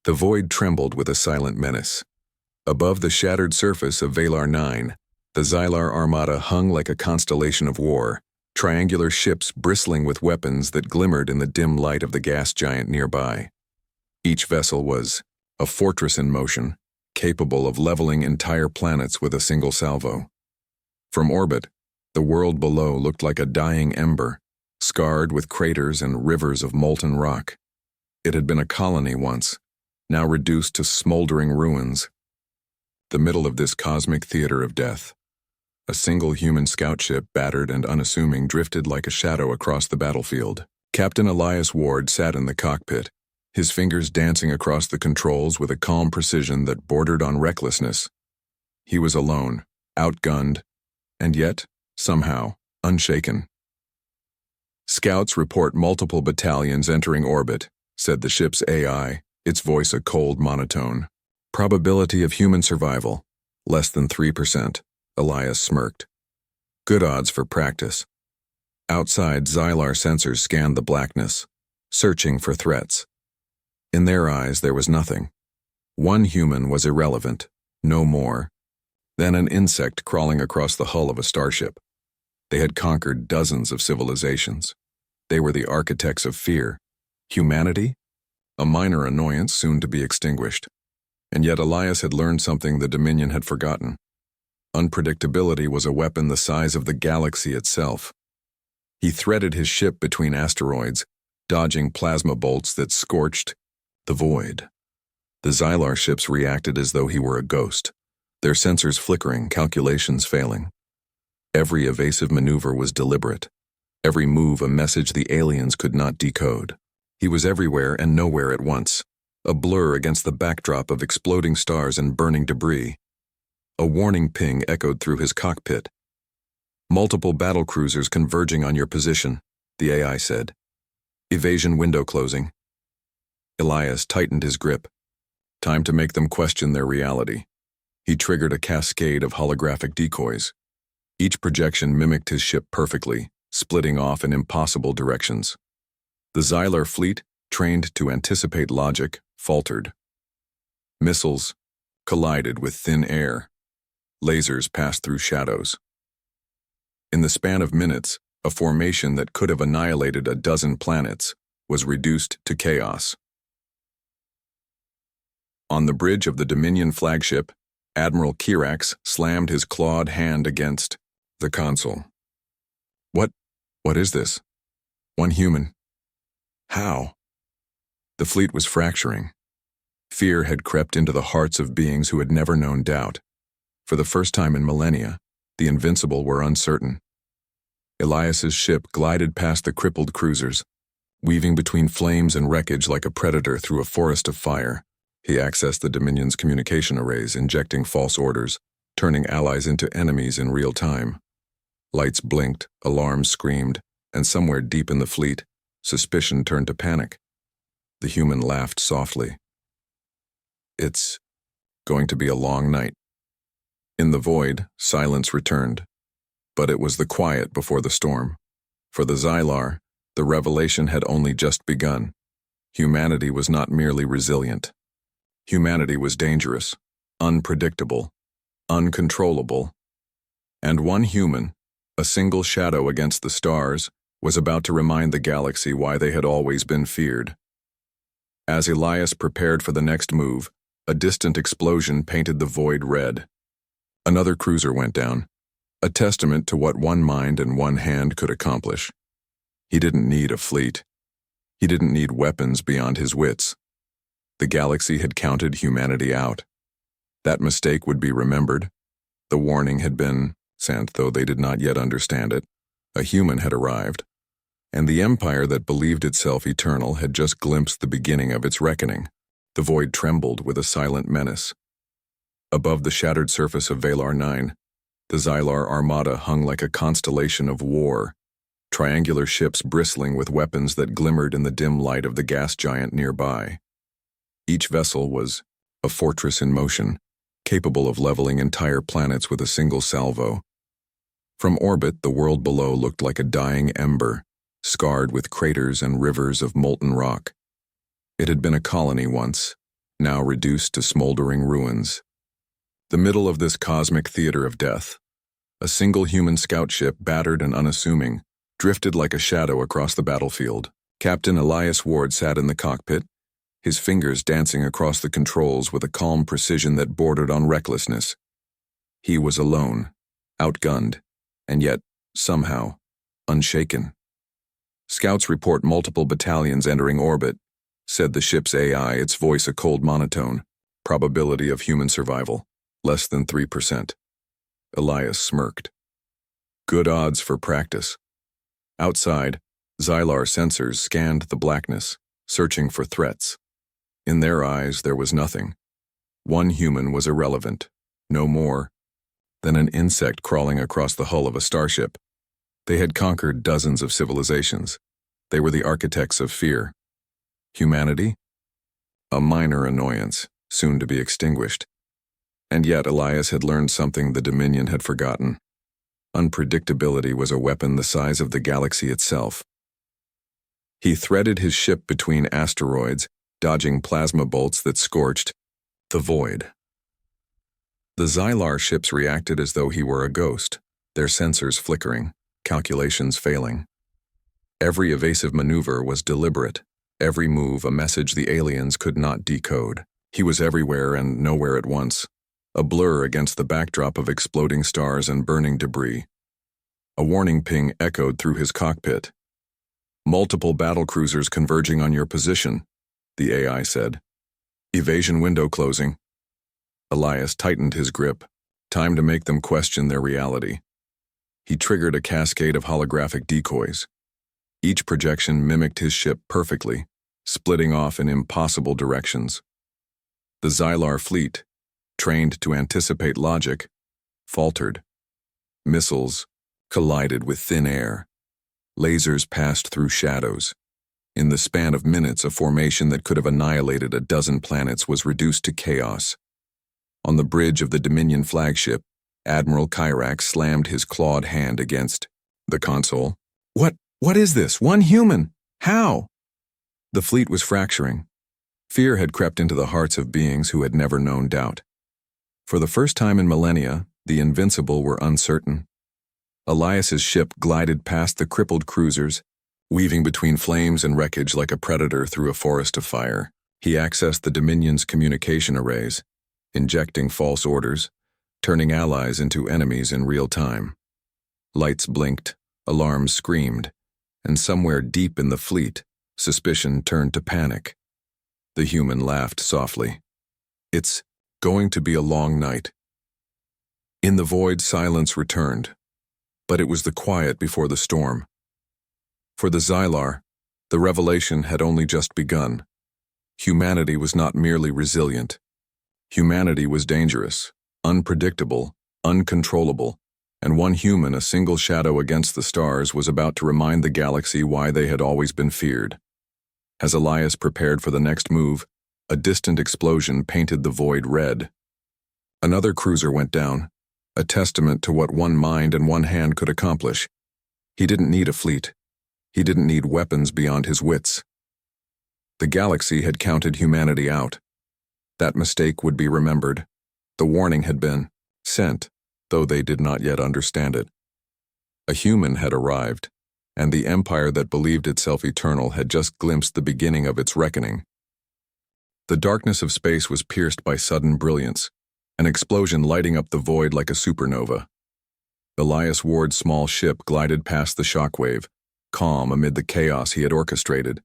The void trembled with a silent menace. Above the shattered surface of Valar 9, the Xylar Armada hung like a constellation of war, triangular ships bristling with weapons that glimmered in the dim light of the gas giant nearby. Each vessel was a fortress in motion, capable of leveling entire planets with a single salvo. From orbit, the world below looked like a dying ember, scarred with craters and rivers of molten rock. It had been a colony once, now reduced to smoldering ruins. The middle of this cosmic theater of death. A single human scout ship, battered and unassuming, drifted like a shadow across the battlefield. Captain Elias Ward sat in the cockpit, his fingers dancing across the controls with a calm precision that bordered on recklessness. He was alone, outgunned, and yet, somehow, unshaken. "Scouts report multiple battalions entering orbit," said the ship's AI, its voice a cold monotone. "Probability of human survival, less than 3%, Elias smirked. "Good odds for practice." Outside, Xylar sensors scanned the blackness, searching for threats. In their eyes, there was nothing. One human was irrelevant, no more, than an insect crawling across the hull of a starship. They had conquered dozens of civilizations. They were the architects of fear. Humanity? A minor annoyance soon to be extinguished. And yet Elias had learned something the Dominion had forgotten. Unpredictability was a weapon the size of the galaxy itself. He threaded his ship between asteroids, dodging plasma bolts that scorched the void. The Xylar ships reacted as though he were a ghost, their sensors flickering, calculations failing. Every evasive maneuver was deliberate, every move a message the aliens could not decode. He was everywhere and nowhere at once, a blur against the backdrop of exploding stars and burning debris. A warning ping echoed through his cockpit. "Multiple battle cruisers converging on your position," the AI said. "Evasion window closing." Elias tightened his grip. Time to make them question their reality. He triggered a cascade of holographic decoys. Each projection mimicked his ship perfectly, splitting off in impossible directions. The Xylar fleet, trained to anticipate logic, faltered. Missiles collided with thin air. Lasers passed through shadows. In the span of minutes, a formation that could have annihilated a dozen planets was reduced to chaos. On the bridge of the Dominion flagship, Admiral Kirax slammed his clawed hand against the console. What is this? One human. How? The fleet was fracturing. Fear had crept into the hearts of beings who had never known doubt. For the first time in millennia, the invincible were uncertain. Elias's ship glided past the crippled cruisers, weaving between flames and wreckage like a predator through a forest of fire. He accessed the Dominion's communication arrays, injecting false orders, turning allies into enemies in real time. Lights blinked, alarms screamed, and somewhere deep in the fleet, suspicion turned to panic. The human laughed softly. "It's going to be a long night." In the void, silence returned. But it was the quiet before the storm. For the Xylar, the revelation had only just begun. Humanity was not merely resilient. Humanity was dangerous, unpredictable, uncontrollable. And one human, a single shadow against the stars, was about to remind the galaxy why they had always been feared. As Elias prepared for the next move, a distant explosion painted the void red. Another cruiser went down, a testament to what one mind and one hand could accomplish. He didn't need a fleet. He didn't need weapons beyond his wits. The galaxy had counted humanity out. That mistake would be remembered. The warning had been sent, though they did not yet understand it. A human had arrived, and the empire that believed itself eternal had just glimpsed the beginning of its reckoning. The void trembled with a silent menace. Above the shattered surface of Valar 9, the Xylar Armada hung like a constellation of war, triangular ships bristling with weapons that glimmered in the dim light of the gas giant nearby. Each vessel was a fortress in motion, capable of leveling entire planets with a single salvo. From orbit, the world below looked like a dying ember, scarred with craters and rivers of molten rock. It had been a colony once, now reduced to smoldering ruins. The middle of this cosmic theater of death, a single human scout ship, battered and unassuming, drifted like a shadow across the battlefield. Captain Elias Ward sat in the cockpit, his fingers dancing across the controls with a calm precision that bordered on recklessness. He was alone, outgunned, and yet, somehow, unshaken. "Scouts report multiple battalions entering orbit," said the ship's AI, its voice a cold monotone. "Probability of human survival, less than 3%. Elias smirked. "Good odds for practice." Outside, Xylar sensors scanned the blackness, searching for threats. In their eyes, there was nothing. One human was irrelevant, no more than an insect crawling across the hull of a starship. They had conquered dozens of civilizations. They were the architects of fear. Humanity? A minor annoyance, soon to be extinguished. And yet Elias had learned something the Dominion had forgotten. Unpredictability was a weapon the size of the galaxy itself. He threaded his ship between asteroids, dodging plasma bolts that scorched the void. The Xylar ships reacted as though he were a ghost, their sensors flickering, calculations failing. Every evasive maneuver was deliberate, every move a message the aliens could not decode. He was everywhere and nowhere at once, a blur against the backdrop of exploding stars and burning debris. A warning ping echoed through his cockpit. "Multiple battlecruisers converging on your position," the AI said. "Evasion window closing." Elias tightened his grip, time to make them question their reality. He triggered a cascade of holographic decoys. Each projection mimicked his ship perfectly, splitting off in impossible directions. The Xylar fleet, trained to anticipate logic, faltered. Missiles collided with thin air. Lasers passed through shadows. In the span of minutes, a formation that could have annihilated a dozen planets was reduced to chaos. On the bridge of the Dominion flagship, Admiral Kyrak slammed his clawed hand against the console. What is this? One human? How?" The fleet was fracturing. Fear had crept into the hearts of beings who had never known doubt. For the first time in millennia, the invincible were uncertain. Elias's ship glided past the crippled cruisers, weaving between flames and wreckage like a predator through a forest of fire. He accessed the Dominion's communication arrays, injecting false orders, turning allies into enemies in real time. Lights blinked, alarms screamed, and somewhere deep in the fleet, suspicion turned to panic. The human laughed softly. "It's going to be a long night." In the void, silence returned, but it was the quiet before the storm. For the Xylar, the revelation had only just begun. Humanity was not merely resilient. Humanity was dangerous, unpredictable, uncontrollable, and one human, a single shadow against the stars, was about to remind the galaxy why they had always been feared. As Elias prepared for the next move, a distant explosion painted the void red. Another cruiser went down, a testament to what one mind and one hand could accomplish. He didn't need a fleet. He didn't need weapons beyond his wits. The galaxy had counted humanity out. That mistake would be remembered. The warning had been sent, though they did not yet understand it. A human had arrived, and the empire that believed itself eternal had just glimpsed the beginning of its reckoning. The darkness of space was pierced by sudden brilliance, an explosion lighting up the void like a supernova. Elias Ward's small ship glided past the shockwave, calm amid the chaos he had orchestrated.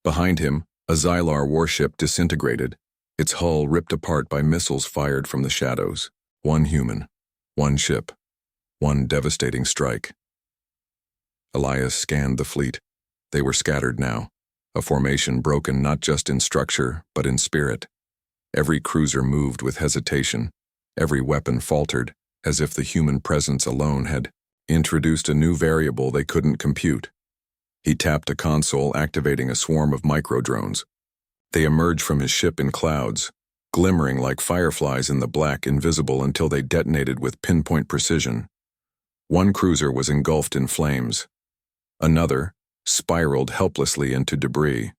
Behind him, a Xylar warship disintegrated, its hull ripped apart by missiles fired from the shadows. One human, one ship, one devastating strike. Elias scanned the fleet. They were scattered now, a formation broken not just in structure, but in spirit. Every cruiser moved with hesitation. Every weapon faltered, as if the human presence alone had introduced a new variable they couldn't compute. He tapped a console, activating a swarm of microdrones. They emerged from his ship in clouds, glimmering like fireflies in the black, invisible until they detonated with pinpoint precision. One cruiser was engulfed in flames. Another spiraled helplessly into debris.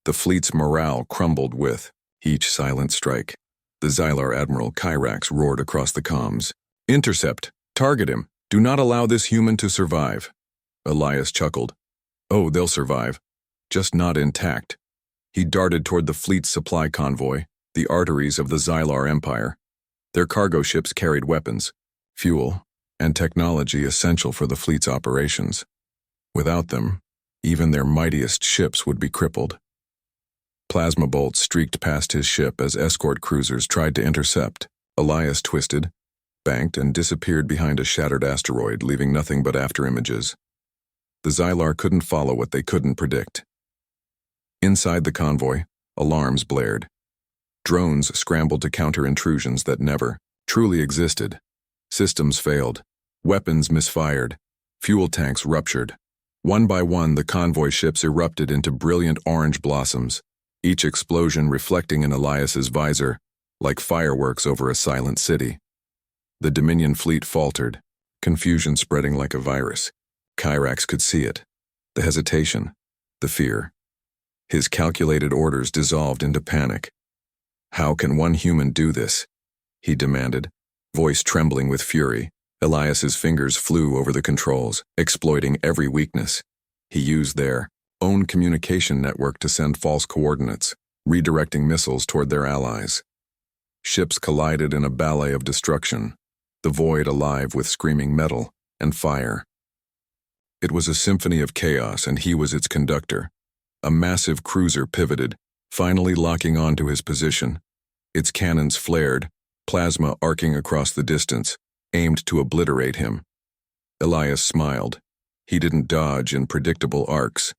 The fleet's morale crumbled with each silent strike. The Xylar Admiral Kyrax roared across the comms. "Intercept! Target him! Do not allow this human to survive." Elias chuckled. "Oh, they'll survive. Just not intact." He darted toward the fleet's supply convoy, the arteries of the Xylar Empire. Their cargo ships carried weapons, fuel, and technology essential for the fleet's operations. Without them, even their mightiest ships would be crippled. Plasma bolts streaked past his ship as escort cruisers tried to intercept. Elias twisted, banked, and disappeared behind a shattered asteroid, leaving nothing but afterimages. The Xylar couldn't follow what they couldn't predict. Inside the convoy, alarms blared. Drones scrambled to counter intrusions that never truly existed. Systems failed. Weapons misfired. Fuel tanks ruptured. One by one, the convoy ships erupted into brilliant orange blossoms, each explosion reflecting in Elias's visor, like fireworks over a silent city. The Dominion fleet faltered, confusion spreading like a virus. Kyrax could see it. The hesitation, the fear. His calculated orders dissolved into panic. "How can one human do this?" he demanded, voice trembling with fury. Elias's fingers flew over the controls, exploiting every weakness. He used their own communication network to send false coordinates, redirecting missiles toward their allies. Ships collided in a ballet of destruction, the void alive with screaming metal and fire. It was a symphony of chaos, and he was its conductor. A massive cruiser pivoted, finally locking onto his position. Its cannons flared, plasma arcing across the distance, aimed to obliterate him. Elias smiled. He didn't dodge in predictable arcs.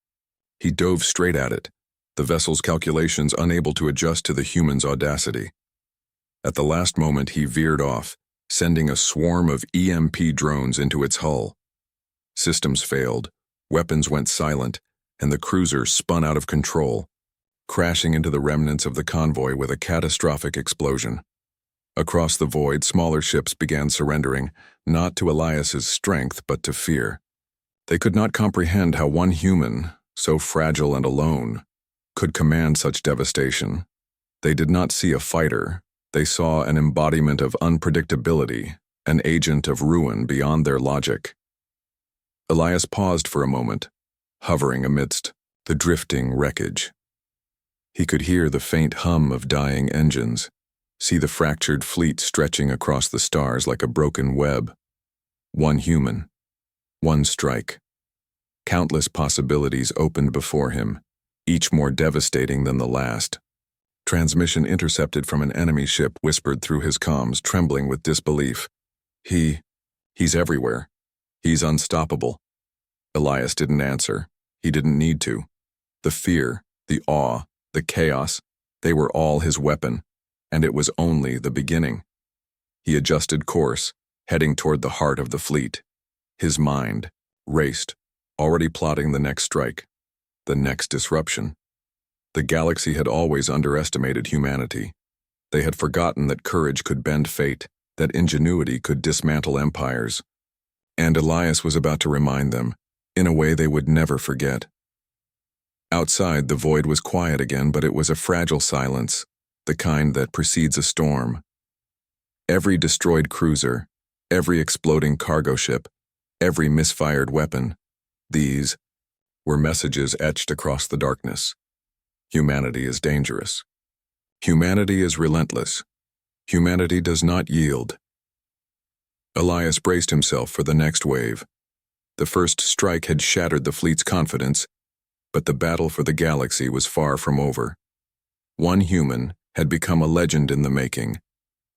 He dove straight at it, the vessel's calculations unable to adjust to the human's audacity. At the last moment, he veered off, sending a swarm of EMP drones into its hull. Systems failed, weapons went silent, and the cruiser spun out of control, crashing into the remnants of the convoy with a catastrophic explosion. Across the void, smaller ships began surrendering, not to Elias's strength, but to fear. They could not comprehend how one human, so fragile and alone, could command such devastation. They did not see a fighter. They saw an embodiment of unpredictability, an agent of ruin beyond their logic. Elias paused for a moment, hovering amidst the drifting wreckage. He could hear the faint hum of dying engines, see the fractured fleet stretching across the stars like a broken web. One human, one strike. Countless possibilities opened before him, each more devastating than the last. Transmission intercepted from an enemy ship whispered through his comms, trembling with disbelief. He's everywhere. He's unstoppable." Elias didn't answer. He didn't need to. The fear, the awe, the chaos, they were all his weapon, and it was only the beginning. He adjusted course, heading toward the heart of the fleet. His mind raced, already plotting the next strike, the next disruption. The galaxy had always underestimated humanity. They had forgotten that courage could bend fate, that ingenuity could dismantle empires. And Elias was about to remind them, in a way they would never forget. Outside, the void was quiet again, but it was a fragile silence, the kind that precedes a storm. Every destroyed cruiser, every exploding cargo ship, every misfired weapon, these were messages etched across the darkness. Humanity is dangerous. Humanity is relentless. Humanity does not yield. Elias braced himself for the next wave. The first strike had shattered the fleet's confidence, but the battle for the galaxy was far from over. One human had become a legend in the making,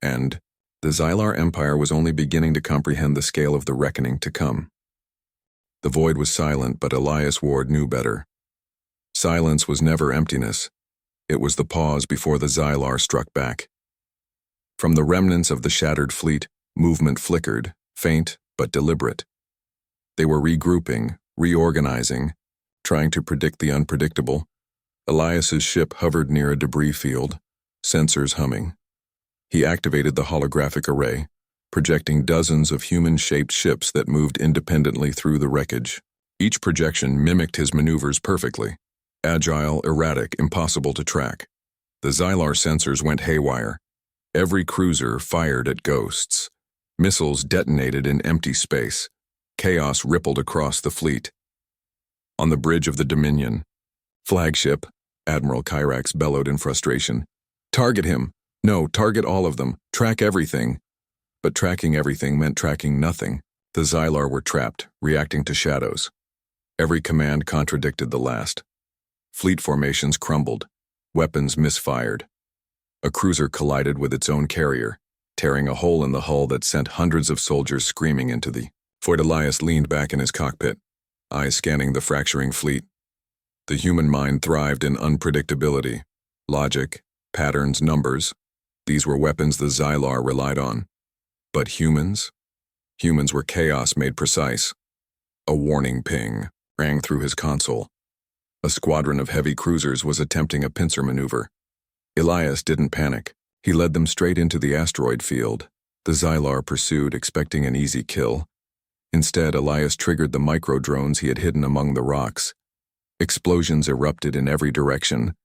and the Xylar Empire was only beginning to comprehend the scale of the reckoning to come. The void was silent, but Elias Ward knew better. Silence was never emptiness. It was the pause before the Xylar struck back. From the remnants of the shattered fleet, movement flickered, faint but deliberate. They were regrouping, reorganizing, trying to predict the unpredictable. Elias's ship hovered near a debris field, sensors humming. He activated the holographic array, projecting dozens of human-shaped ships that moved independently through the wreckage. Each projection mimicked his maneuvers perfectly. Agile, erratic, impossible to track. The Xylar sensors went haywire. Every cruiser fired at ghosts. Missiles detonated in empty space. Chaos rippled across the fleet. On the bridge of the Dominion, flagship, Admiral Kyrax bellowed in frustration. Target him! No, target all of them. Track everything. But tracking everything meant tracking nothing. The Xylar were trapped, reacting to shadows. Every command contradicted the last. Fleet formations crumbled. Weapons misfired. A cruiser collided with its own carrier, tearing a hole in the hull that sent hundreds of soldiers screaming into the void. Elias leaned back in his cockpit, eyes scanning the fracturing fleet. The human mind thrived in unpredictability. Logic, patterns, numbers. These were weapons the Xylar relied on. But humans? Humans were chaos made precise. A warning ping rang through his console. A squadron of heavy cruisers was attempting a pincer maneuver. Elias didn't panic. He led them straight into the asteroid field. The Xylar pursued, expecting an easy kill. Instead, Elias triggered the micro-drones he had hidden among the rocks. Explosions erupted in every direction,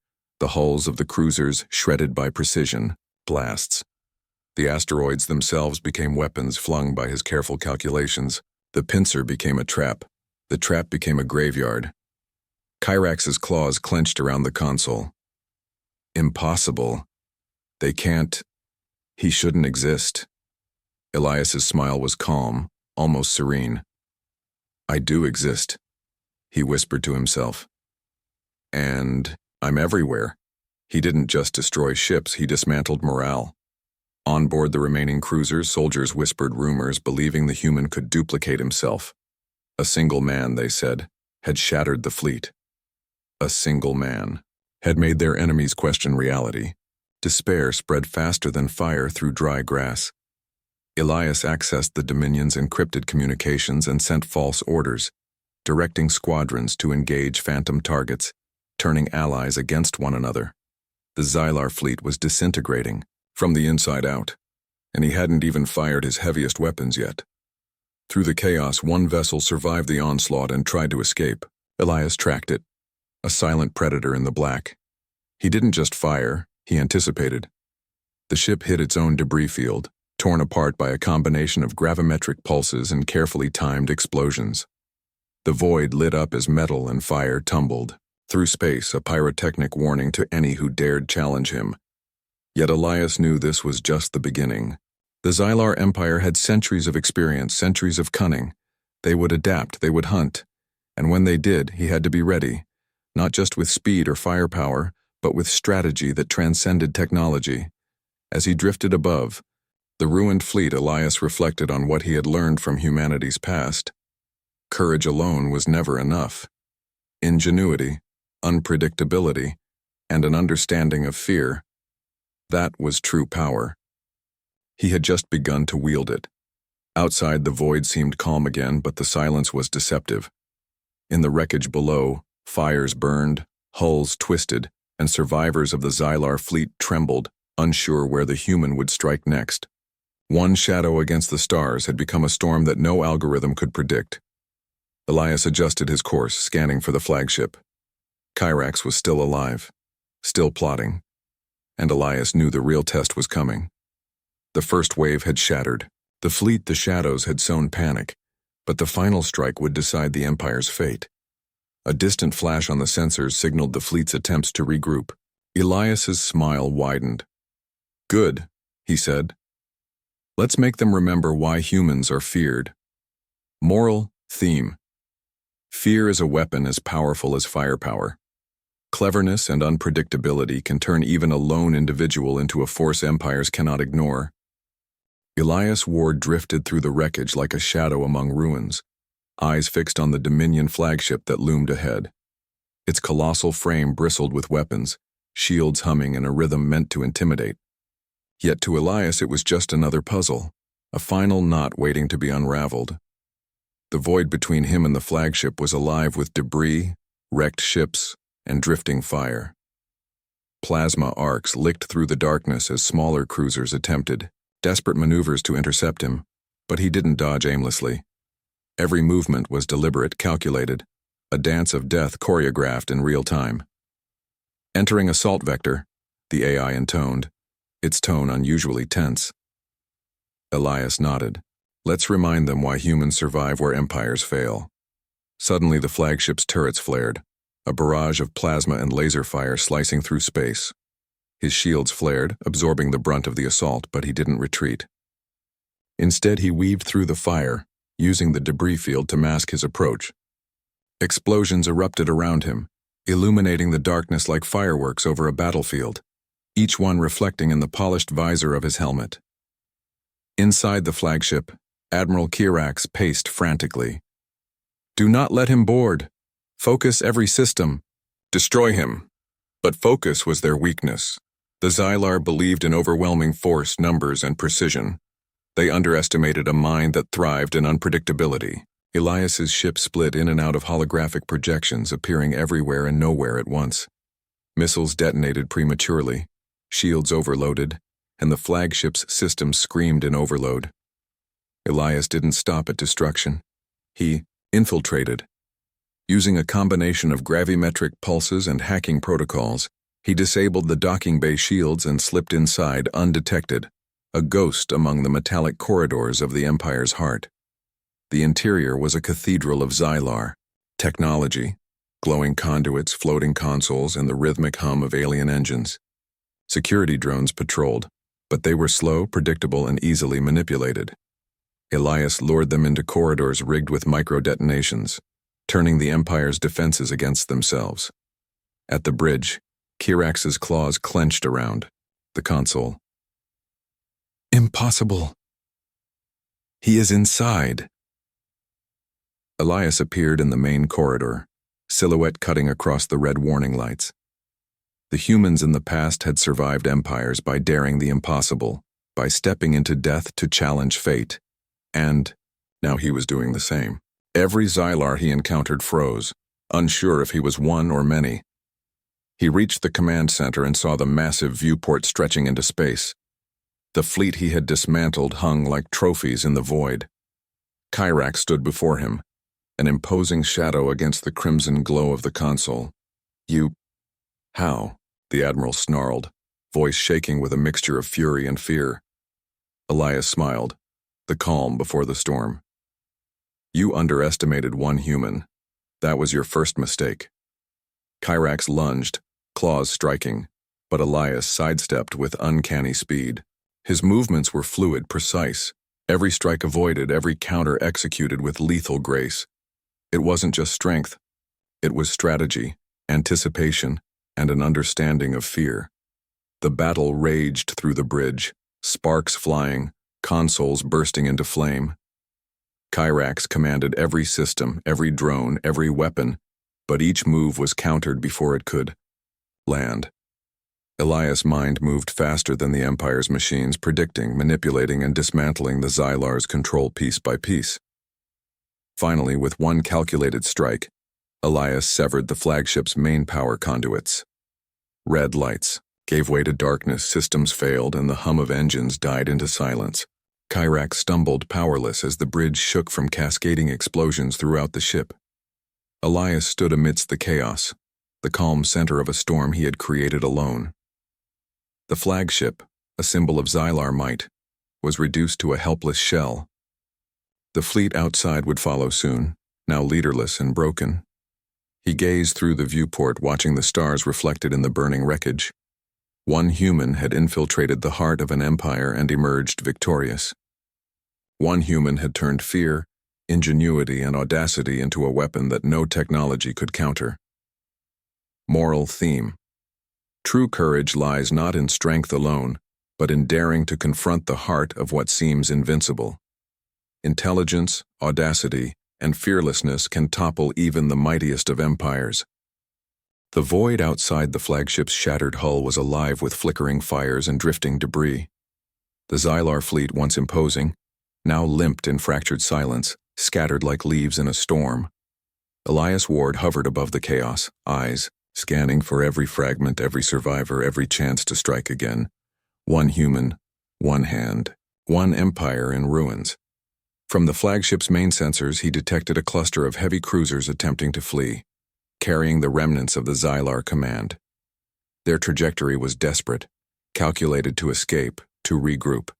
the hulls of the cruisers shredded by precision blasts. The asteroids themselves became weapons flung by his careful calculations. The pincer became a trap. The trap became a graveyard. Kyrax's claws clenched around the console. Impossible. They can't. He shouldn't exist. Elias's smile was calm, almost serene. I do exist, he whispered to himself. And I'm everywhere. He didn't just destroy ships, he dismantled morale. On board the remaining cruisers, soldiers whispered rumors believing the human could duplicate himself. A single man, they said, had shattered the fleet. A single man had made their enemies question reality. Despair spread faster than fire through dry grass. Elias accessed the Dominion's encrypted communications and sent false orders, directing squadrons to engage phantom targets, turning allies against one another. The Xylar fleet was disintegrating from the inside out, and he hadn't even fired his heaviest weapons yet. Through the chaos, one vessel survived the onslaught and tried to escape. Elias tracked it, a silent predator in the black. He didn't just fire, he anticipated. The ship hit its own debris field, torn apart by a combination of gravimetric pulses and carefully timed explosions. The void lit up as metal and fire tumbled through space, a pyrotechnic warning to any who dared challenge him. Yet Elias knew this was just the beginning. The Xylar Empire had centuries of experience, centuries of cunning. They would adapt, they would hunt. And when they did, he had to be ready, not just with speed or firepower, but with strategy that transcended technology. As he drifted above the ruined fleet, Elias reflected on what he had learned from humanity's past. Courage alone was never enough. Ingenuity, unpredictability, and an understanding of fear. That was true power. He had just begun to wield it. Outside, the void seemed calm again, but the silence was deceptive. In the wreckage below, fires burned, hulls twisted, and survivors of the Xylar fleet trembled, unsure where the human would strike next. One shadow against the stars had become a storm that no algorithm could predict. Elias adjusted his course, scanning for the flagship. Kyrax was still alive, still plotting, and Elias knew the real test was coming. The first wave had shattered. The fleet, the shadows, had sown panic, but the final strike would decide the Empire's fate. A distant flash on the sensors signaled the fleet's attempts to regroup. Elias's smile widened. Good, he said. Let's make them remember why humans are feared. Moral theme. Fear is a weapon as powerful as firepower. Cleverness and unpredictability can turn even a lone individual into a force empires cannot ignore. Elias Ward drifted through the wreckage like a shadow among ruins, eyes fixed on the Dominion flagship that loomed ahead. Its colossal frame bristled with weapons, shields humming in a rhythm meant to intimidate. Yet to Elias it was just another puzzle, a final knot waiting to be unraveled. The void between him and the flagship was alive with debris, wrecked ships, and drifting fire. Plasma arcs licked through the darkness as smaller cruisers attempted desperate maneuvers to intercept him, but he didn't dodge aimlessly. Every movement was deliberate, calculated, a dance of death choreographed in real time. Entering assault vector, the AI intoned, its tone unusually tense. Elias nodded. Let's remind them why humans survive where empires fail. Suddenly the flagship's turrets flared, a barrage of plasma and laser fire slicing through space. His shields flared, absorbing the brunt of the assault, but he didn't retreat. Instead, he weaved through the fire, using the debris field to mask his approach. Explosions erupted around him, illuminating the darkness like fireworks over a battlefield, each one reflecting in the polished visor of his helmet. Inside the flagship, Admiral Kirax paced frantically. Do not let him board. Focus every system. Destroy him. But focus was their weakness. The Xylar believed in overwhelming force, numbers, and precision. They underestimated a mind that thrived in unpredictability. Elias's ship split in and out of holographic projections, appearing everywhere and nowhere at once. Missiles detonated prematurely, shields overloaded, and the flagship's systems screamed in overload. Elias didn't stop at destruction. He infiltrated. Using a combination of gravimetric pulses and hacking protocols, he disabled the docking bay shields and slipped inside undetected, a ghost among the metallic corridors of the Empire's heart. The interior was a cathedral of Xylar, technology, glowing conduits, floating consoles, and the rhythmic hum of alien engines. Security drones patrolled, but they were slow, predictable, and easily manipulated. Elias lured them into corridors rigged with micro-detonations, turning the Empire's defenses against themselves. At the bridge, Kirax's claws clenched around the console. Impossible. He is inside. Elias appeared in the main corridor, silhouette cutting across the red warning lights. The humans in the past had survived empires by daring the impossible, by stepping into death to challenge fate, and now he was doing the same. Every Xylar he encountered froze, unsure if he was one or many. He reached the command center and saw the massive viewport stretching into space. The fleet he had dismantled hung like trophies in the void. Kirax stood before him, an imposing shadow against the crimson glow of the console. How? The Admiral snarled, voice shaking with a mixture of fury and fear. Elias smiled, the calm before the storm. You underestimated one human. That was your first mistake. Kirax lunged, claws striking, but Elias sidestepped with uncanny speed. His movements were fluid, precise, every strike avoided, every counter executed with lethal grace. It wasn't just strength. It was strategy, anticipation, and an understanding of fear. The battle raged through the bridge, sparks flying, consoles bursting into flame. Kirax commanded every system, every drone, every weapon, but each move was countered before it could land. Elias' mind moved faster than the Empire's machines, predicting, manipulating, and dismantling the Xylar's control piece by piece. Finally, with one calculated strike, Elias severed the flagship's main power conduits. Red lights gave way to darkness, systems failed, and the hum of engines died into silence. Kirax stumbled powerless as the bridge shook from cascading explosions throughout the ship. Elias stood amidst the chaos, the calm center of a storm he had created alone. The flagship, a symbol of Xylar might, was reduced to a helpless shell. The fleet outside would follow soon, now leaderless and broken. He gazed through the viewport, watching the stars reflected in the burning wreckage. One human had infiltrated the heart of an empire and emerged victorious. One human had turned fear, ingenuity, and audacity into a weapon that no technology could counter. Moral theme. True courage lies not in strength alone, but in daring to confront the heart of what seems invincible. Intelligence, audacity, and fearlessness can topple even the mightiest of empires. The void outside the flagship's shattered hull was alive with flickering fires and drifting debris. The Xylar fleet, once imposing, now limped in fractured silence, scattered like leaves in a storm. Elias Ward hovered above the chaos, eyes scanning for every fragment, every survivor, every chance to strike again. One human, one hand, one empire in ruins. From the flagship's main sensors, he detected a cluster of heavy cruisers attempting to flee, carrying the remnants of the Xylar command. Their trajectory was desperate, calculated to escape, to regroup.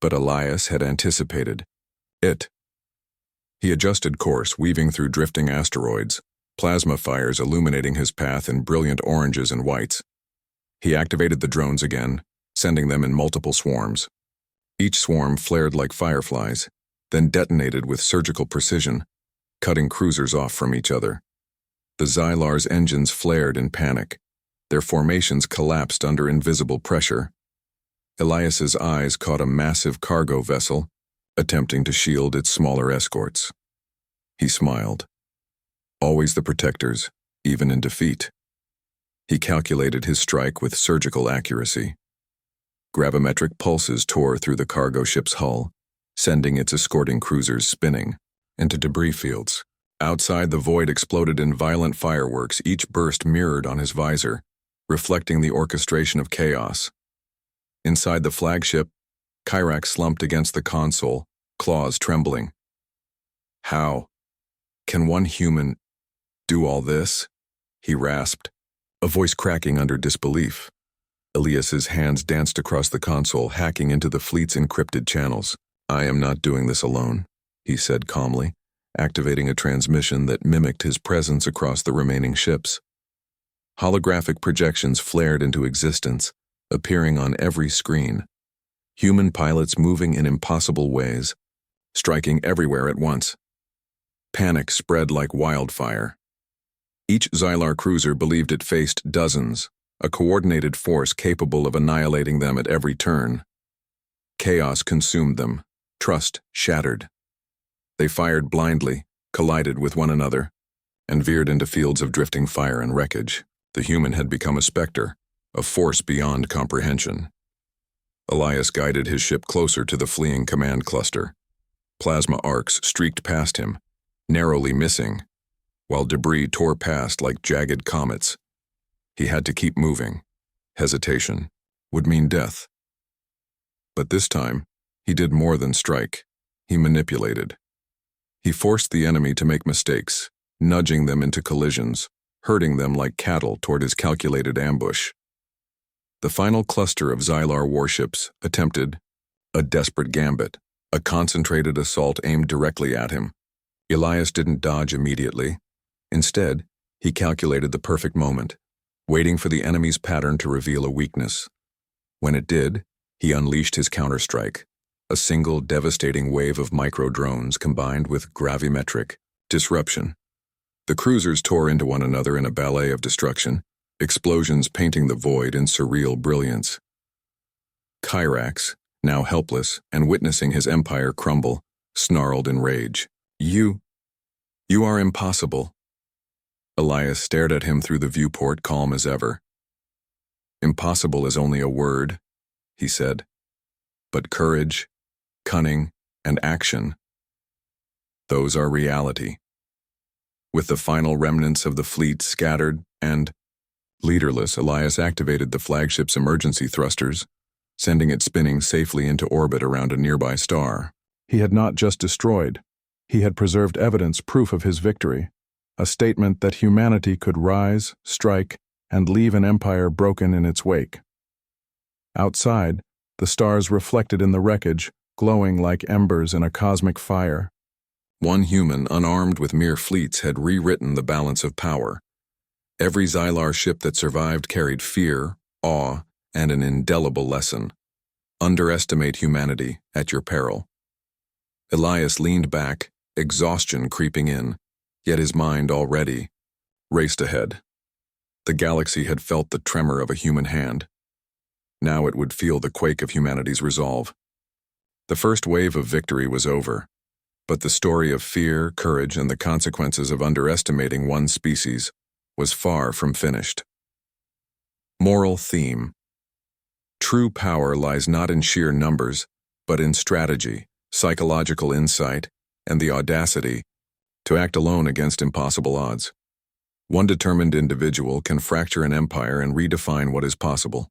But Elias had anticipated it. He adjusted course, weaving through drifting asteroids, plasma fires illuminating his path in brilliant oranges and whites. He activated the drones again, sending them in multiple swarms. Each swarm flared like fireflies, then detonated with surgical precision, cutting cruisers off from each other. The Xylar's engines flared in panic. Their formations collapsed under invisible pressure. Elias's eyes caught a massive cargo vessel, attempting to shield its smaller escorts. He smiled. Always the protectors, even in defeat. He calculated his strike with surgical accuracy. Gravimetric pulses tore through the cargo ship's hull, sending its escorting cruisers spinning into debris fields. Outside, the void exploded in violent fireworks, each burst mirrored on his visor, reflecting the orchestration of chaos. Inside the flagship, Kyrak slumped against the console, claws trembling. How can one human do all this? He rasped, a voice cracking under disbelief. Elias's hands danced across the console, hacking into the fleet's encrypted channels. I am not doing this alone, he said calmly, activating a transmission that mimicked his presence across the remaining ships. Holographic projections flared into existence, appearing on every screen. Human pilots moving in impossible ways, striking everywhere at once. Panic spread like wildfire. Each Xylar cruiser believed it faced dozens, a coordinated force capable of annihilating them at every turn. Chaos consumed them, trust shattered. They fired blindly, collided with one another, and veered into fields of drifting fire and wreckage. The human had become a specter, a force beyond comprehension. Elias guided his ship closer to the fleeing command cluster. Plasma arcs streaked past him, narrowly missing, while debris tore past like jagged comets. He had to keep moving. Hesitation would mean death. But this time, he did more than strike. He manipulated. He forced the enemy to make mistakes, nudging them into collisions, herding them like cattle toward his calculated ambush. The final cluster of Xylar warships attempted a desperate gambit, a concentrated assault aimed directly at him. Elias didn't dodge immediately. Instead, he calculated the perfect moment, waiting for the enemy's pattern to reveal a weakness. When it did, he unleashed his counterstrike, a single devastating wave of micro-drones combined with gravimetric disruption. The cruisers tore into one another in a ballet of destruction, explosions painting the void in surreal brilliance. Kyrax, now helpless and witnessing his empire crumble, snarled in rage. You are impossible. Elias stared at him through the viewport, calm as ever. Impossible is only a word, he said. But courage, cunning, and action, those are reality. With the final remnants of the fleet scattered and leaderless, Elias activated the flagship's emergency thrusters, sending it spinning safely into orbit around a nearby star. He had not just destroyed. He had preserved evidence, proof of his victory, a statement that humanity could rise, strike, and leave an empire broken in its wake. Outside, the stars reflected in the wreckage, glowing like embers in a cosmic fire. One human, unarmed with mere fleets, had rewritten the balance of power. Every Xylar ship that survived carried fear, awe, and an indelible lesson. Underestimate humanity at your peril. Elias leaned back, exhaustion creeping in, yet his mind already raced ahead. The galaxy had felt the tremor of a human hand. Now it would feel the quake of humanity's resolve. The first wave of victory was over, but the story of fear, courage, and the consequences of underestimating one species was far from finished. Moral theme. True power lies not in sheer numbers, but in strategy, psychological insight, and the audacity to act alone against impossible odds. One determined individual can fracture an empire and redefine what is possible.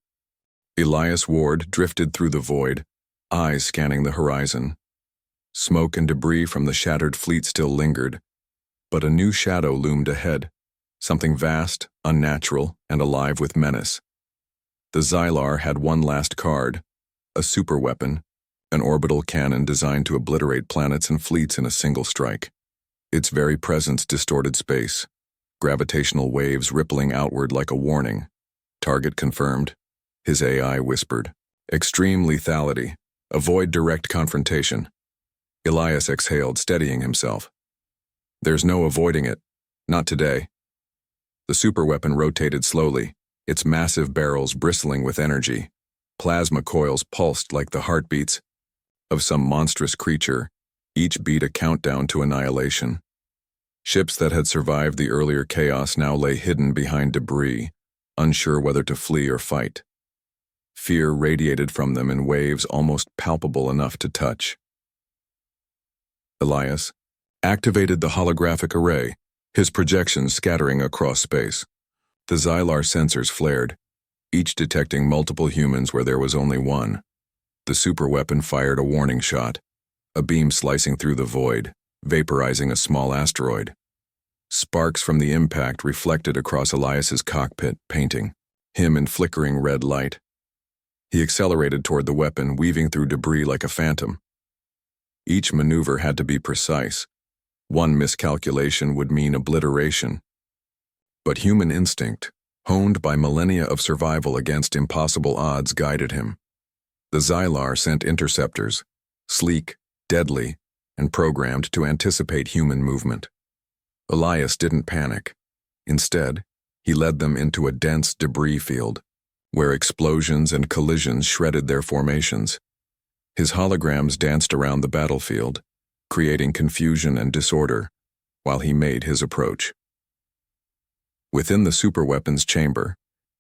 Elias Ward drifted through the void, eyes scanning the horizon. Smoke and debris from the shattered fleet still lingered, but a new shadow loomed ahead, something vast, unnatural, and alive with menace. The Xylar had one last card, a superweapon, an orbital cannon designed to obliterate planets and fleets in a single strike. Its very presence distorted space, gravitational waves rippling outward like a warning. Target confirmed, his AI whispered. Extreme lethality. Avoid direct confrontation. Elias exhaled, steadying himself. There's no avoiding it. Not today. The superweapon rotated slowly, its massive barrels bristling with energy. Plasma coils pulsed like the heartbeats of some monstrous creature, each beat a countdown to annihilation. Ships that had survived the earlier chaos now lay hidden behind debris, unsure whether to flee or fight. Fear radiated from them in waves almost palpable enough to touch. Elias activated the holographic array, his projections scattering across space. The Xylar sensors flared, each detecting multiple humans where there was only one. The superweapon fired a warning shot, a beam slicing through the void, vaporizing a small asteroid. Sparks from the impact reflected across Elias's cockpit, painting him in flickering red light. He accelerated toward the weapon, weaving through debris like a phantom. Each maneuver had to be precise. One miscalculation would mean obliteration. But human instinct, honed by millennia of survival against impossible odds, guided him. The Xylar sent interceptors, sleek, deadly, and programmed to anticipate human movement. Elias didn't panic. Instead, he led them into a dense debris field, where explosions and collisions shredded their formations. His holograms danced around the battlefield, creating confusion and disorder, while he made his approach. Within the superweapons chamber,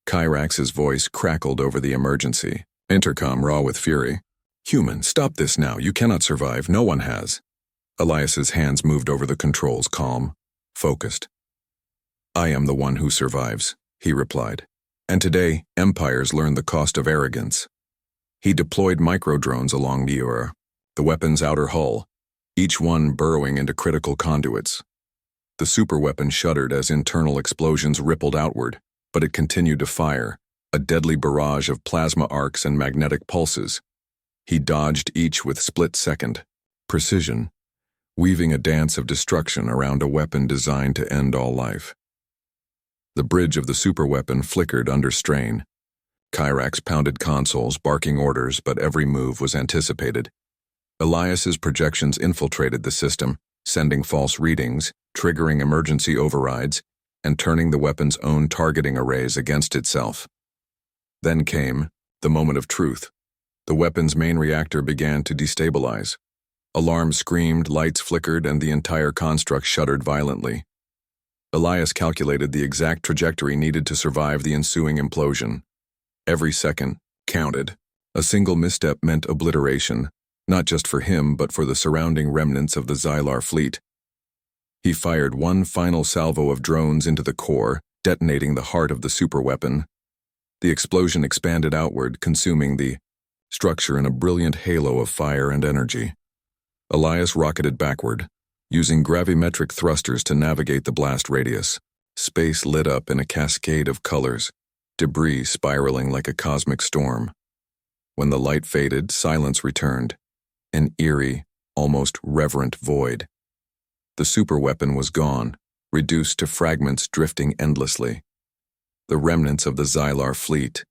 Kyrax's voice crackled over the emergency, intercom raw with fury. "Human, stop this now. You cannot survive. No one has." Elias's hands moved over the controls, calm, focused. "I am the one who survives," he replied. "And today, empires learn the cost of arrogance." He deployed microdrones along the weapon's outer hull, each one burrowing into critical conduits. The superweapon shuddered as internal explosions rippled outward, but it continued to fire, a deadly barrage of plasma arcs and magnetic pulses. He dodged each with split-second precision, weaving a dance of destruction around a weapon designed to end all life. The bridge of the superweapon flickered under strain. Kyrax pounded consoles, barking orders, but every move was anticipated. Elias's projections infiltrated the system, sending false readings, triggering emergency overrides, and turning the weapon's own targeting arrays against itself. Then came the moment of truth. The weapon's main reactor began to destabilize. Alarms screamed, lights flickered, and the entire construct shuddered violently. Elias calculated the exact trajectory needed to survive the ensuing implosion. Every second counted. A single misstep meant obliteration, not just for him but for the surrounding remnants of the Xylar fleet. He fired one final salvo of drones into the core, detonating the heart of the superweapon. The explosion expanded outward, consuming the structure in a brilliant halo of fire and energy. Elias rocketed backward, using gravimetric thrusters to navigate the blast radius. Space lit up in a cascade of colors, debris spiraling like a cosmic storm. When the light faded, silence returned, an eerie, almost reverent void. The superweapon was gone, reduced to fragments drifting endlessly. The remnants of the Xylar fleet,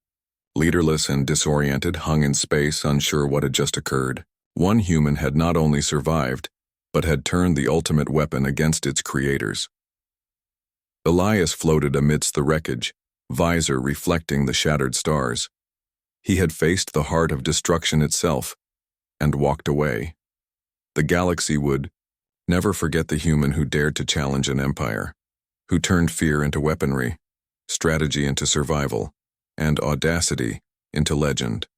leaderless and disoriented, hung in space, unsure what had just occurred. One human had not only survived, but had turned the ultimate weapon against its creators. Elias floated amidst the wreckage, visor reflecting the shattered stars. He had faced the heart of destruction itself, and walked away. The galaxy would never forget the human who dared to challenge an empire, who turned fear into weaponry, strategy into survival, and audacity into legend.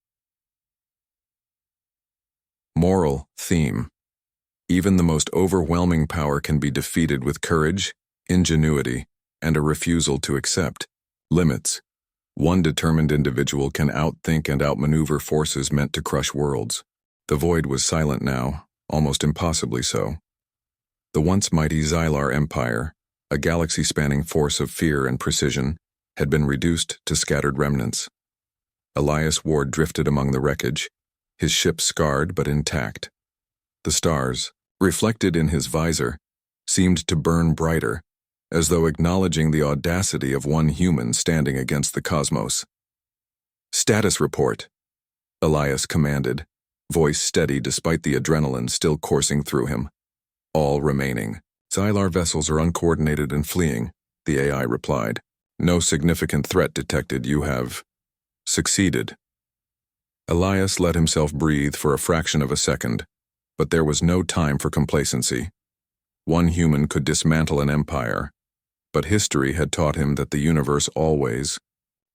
Moral theme. Even the most overwhelming power can be defeated with courage, ingenuity, and a refusal to accept limits. One determined individual can outthink and outmaneuver forces meant to crush worlds. The void was silent now, almost impossibly so. The once mighty Xylar Empire, a galaxy-spanning force of fear and precision, had been reduced to scattered remnants. Elias Ward drifted among the wreckage, his ship scarred but intact. The stars, reflected in his visor, seemed to burn brighter, as though acknowledging the audacity of one human standing against the cosmos. "Status report," Elias commanded, voice steady despite the adrenaline still coursing through him. "All remaining Xylar vessels are uncoordinated and fleeing," the AI replied. "No significant threat detected. You have succeeded." Elias let himself breathe for a fraction of a second, but there was no time for complacency. One human could dismantle an empire, but history had taught him that the universe always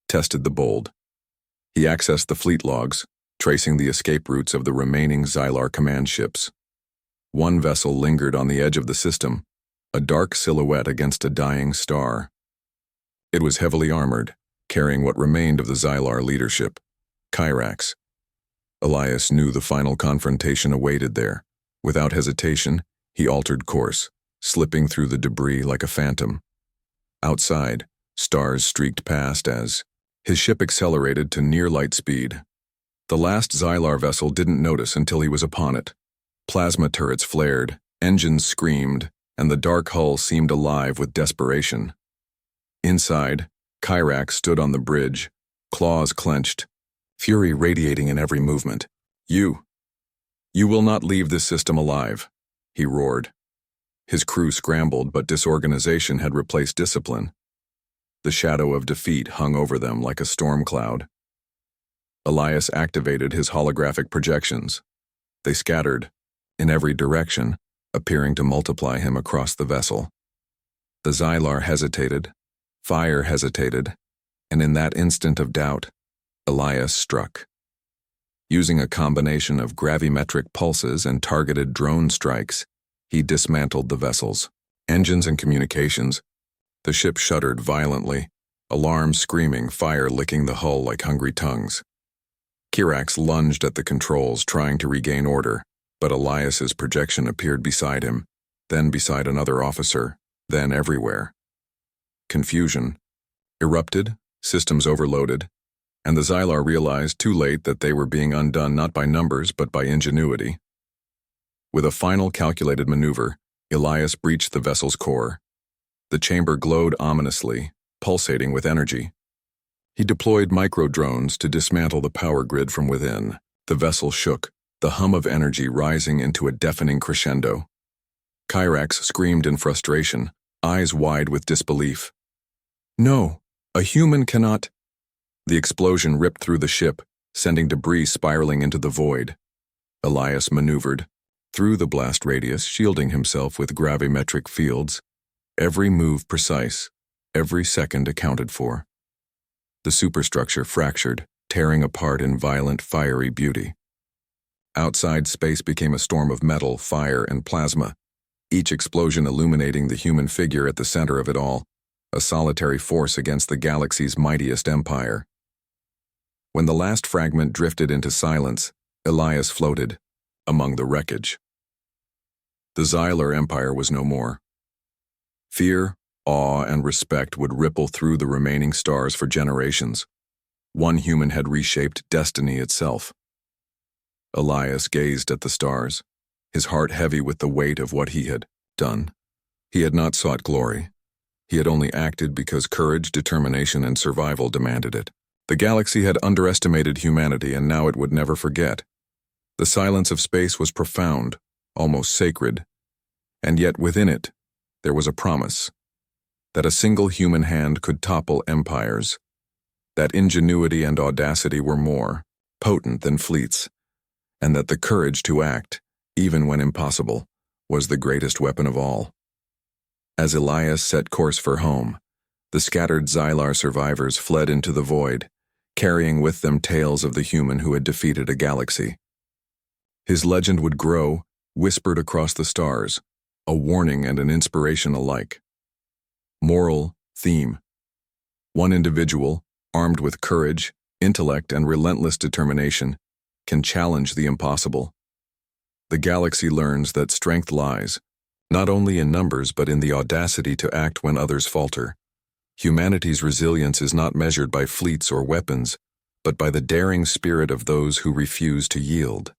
tested the bold. He accessed the fleet logs, tracing the escape routes of the remaining Xylar command ships. One vessel lingered on the edge of the system, a dark silhouette against a dying star. It was heavily armored, carrying what remained of the Xylar leadership, Kyrax. Elias knew the final confrontation awaited there. Without hesitation, he altered course, slipping through the debris like a phantom. Outside, stars streaked past as his ship accelerated to near light speed. The last Xylar vessel didn't notice until he was upon it. Plasma turrets flared, engines screamed, and the dark hull seemed alive with desperation. Inside, Kyrax stood on the bridge, claws clenched, fury radiating in every movement. You will not leave this system alive," he roared. His crew scrambled, but disorganization had replaced discipline. The shadow of defeat hung over them like a storm cloud. Elias activated his holographic projections. They scattered, in every direction, appearing to multiply him across the vessel. The Xylar hesitated, fire hesitated, and in that instant of doubt, Elias struck. Using a combination of gravimetric pulses and targeted drone strikes, he dismantled the vessels, engines and communications. The ship shuddered violently, alarms screaming, fire licking the hull like hungry tongues. Kyrax lunged at the controls, trying to regain order, but Elias's projection appeared beside him, then beside another officer, then everywhere. Confusion erupted, systems overloaded, and the Xylar realized too late that they were being undone not by numbers but by ingenuity. With a final calculated maneuver, Elias breached the vessel's core. The chamber glowed ominously, pulsating with energy. He deployed micro-drones to dismantle the power grid from within. The vessel shook, the hum of energy rising into a deafening crescendo. Kyrax screamed in frustration, eyes wide with disbelief. "No, a human cannot." The explosion ripped through the ship, sending debris spiraling into the void. Elias maneuvered through the blast radius, shielding himself with gravimetric fields. Every move precise, every second accounted for. The superstructure fractured, tearing apart in violent, fiery beauty. Outside, space became a storm of metal, fire, and plasma, each explosion illuminating the human figure at the center of it all, a solitary force against the galaxy's mightiest empire. When the last fragment drifted into silence, Elias floated among the wreckage. The Xylar Empire was no more. Fear, awe, and respect would ripple through the remaining stars for generations. One human had reshaped destiny itself. Elias gazed at the stars, his heart heavy with the weight of what he had done. He had not sought glory. He had only acted because courage, determination, and survival demanded it. The galaxy had underestimated humanity, and now it would never forget. The silence of space was profound, almost sacred, and yet within it, there was a promise that a single human hand could topple empires, that ingenuity and audacity were more potent than fleets, and that the courage to act, even when impossible, was the greatest weapon of all. As Elias set course for home, the scattered Xylar survivors fled into the void, carrying with them tales of the human who had defeated a galaxy. His legend would grow, whispered across the stars, a warning and an inspiration alike. Moral theme. One individual, armed with courage, intellect, and relentless determination, can challenge the impossible. the galaxy learns that strength lies, not only in numbers but in the audacity to act when others falter. Humanity's resilience is not measured by fleets or weapons, but by the daring spirit of those who refuse to yield.